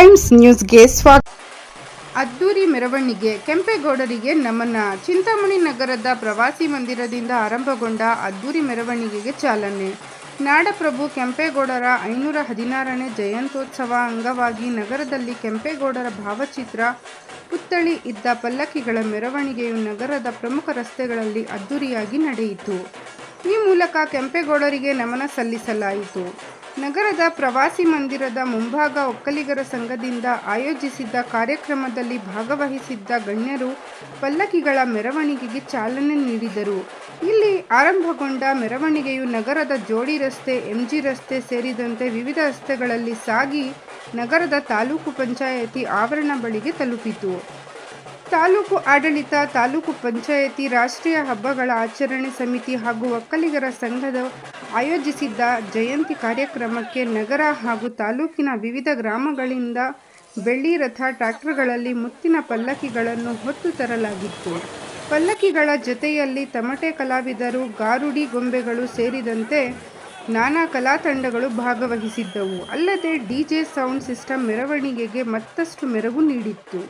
Times ನ್ಯೂಸ್ಗೆ ಸ್ವಾಗತ. ಅದ್ದೂರಿ ಮೆರವಣಿಗೆ ಕೆಂಪೇಗೌಡರಿಗೆ ನಮನ. ಚಿಂತಾಮಣಿ ನಗರದ ಪ್ರವಾಸಿ ಮಂದಿರದಿಂದ ಆರಂಭಗೊಂಡ ಅದ್ದೂರಿ ಮೆರವಣಿಗೆಗೆ ಚಾಲನೆ. ನಾಡಪ್ರಭು ಕೆಂಪೇಗೌಡರ 516ನೇ ಜಯಂತ್ಯೋತ್ಸವ ಅಂಗವಾಗಿ ನಗರದಲ್ಲಿ ಕೆಂಪೇಗೌಡರ ಭಾವಚಿತ್ರ, ಪುತ್ಥಳಿ ಇದ್ದ ಪಲ್ಲಕ್ಕಿಗಳ ಮೆರವಣಿಗೆಯು ನಗರದ ಪ್ರಮುಖ ರಸ್ತೆಗಳಲ್ಲಿ ಅದ್ದೂರಿಯಾಗಿ ನಡೆಯಿತು. ಈ ಮೂಲಕ ಕೆಂಪೇಗೌಡರಿಗೆ ನಮನ ಸಲ್ಲಿಸಲಾಯಿತು. ನಗರದ ಪ್ರವಾಸಿ ಮಂದಿರದ ಮುಂಭಾಗ ಒಕ್ಕಲಿಗರ ಸಂಘದಿಂದ ಆಯೋಜಿಸಿದ್ದ ಕಾರ್ಯಕ್ರಮದಲ್ಲಿ ಭಾಗವಹಿಸಿದ್ದ ಗಣ್ಯರು ಪಲ್ಲಕ್ಕಿಗಳ ಮೆರವಣಿಗೆಗೆ ಚಾಲನೆ ನೀಡಿದರು. ಇಲ್ಲಿ ಆರಂಭಗೊಂಡ ಮೆರವಣಿಗೆಯು ನಗರದ ಜೋಡಿ ರಸ್ತೆ, ಎಂಜಿ ರಸ್ತೆ ಸೇರಿದಂತೆ ವಿವಿಧ ರಸ್ತೆಗಳಲ್ಲಿ ಸಾಗಿ ನಗರದ ತಾಲೂಕು ಪಂಚಾಯಿತಿ ಆವರಣ ಬಳಿಗೆ ತಲುಪಿತು. ತಾಲೂಕು ಆಡಳಿತ, ತಾಲೂಕು ಪಂಚಾಯಿತಿ, ರಾಷ್ಟ್ರೀಯ ಹಬ್ಬಗಳ ಆಚರಣೆ ಸಮಿತಿ ಹಾಗೂ ಒಕ್ಕಲಿಗರ ಸಂಘದ ಆಯೋಜಿಸಿದ್ದ ಜಯಂತಿ ಕಾರ್ಯಕ್ರಮಕ್ಕೆ ನಗರ ಹಾಗೂ ತಾಲೂಕಿನ ವಿವಿಧ ಗ್ರಾಮಗಳಿಂದ ಬೆಳ್ಳಿ ರಥ, ಟ್ರ್ಯಾಕ್ಟರ್ಗಳಲ್ಲಿ ಮುತ್ತಿನ ಪಲ್ಲಕ್ಕಿಗಳನ್ನು ಹೊತ್ತು ತರಲಾಗಿತ್ತು. ಪಲ್ಲಕ್ಕಿಗಳ ಜೊತೆಯಲ್ಲಿ ತಮಟೆ ಕಲಾವಿದರು, ಗಾರುಡಿ ಗೊಂಬೆಗಳು ಸೇರಿದಂತೆ ನಾನಾ ಕಲಾ ತಂಡಗಳು ಭಾಗವಹಿಸಿದ್ದವು. ಅಲ್ಲದೆ ಡಿಜೆ ಸೌಂಡ್ ಸಿಸ್ಟಮ್ ಮೆರವಣಿಗೆಗೆ ಮತ್ತಷ್ಟು ಮೆರುಗು ನೀಡಿತ್ತು.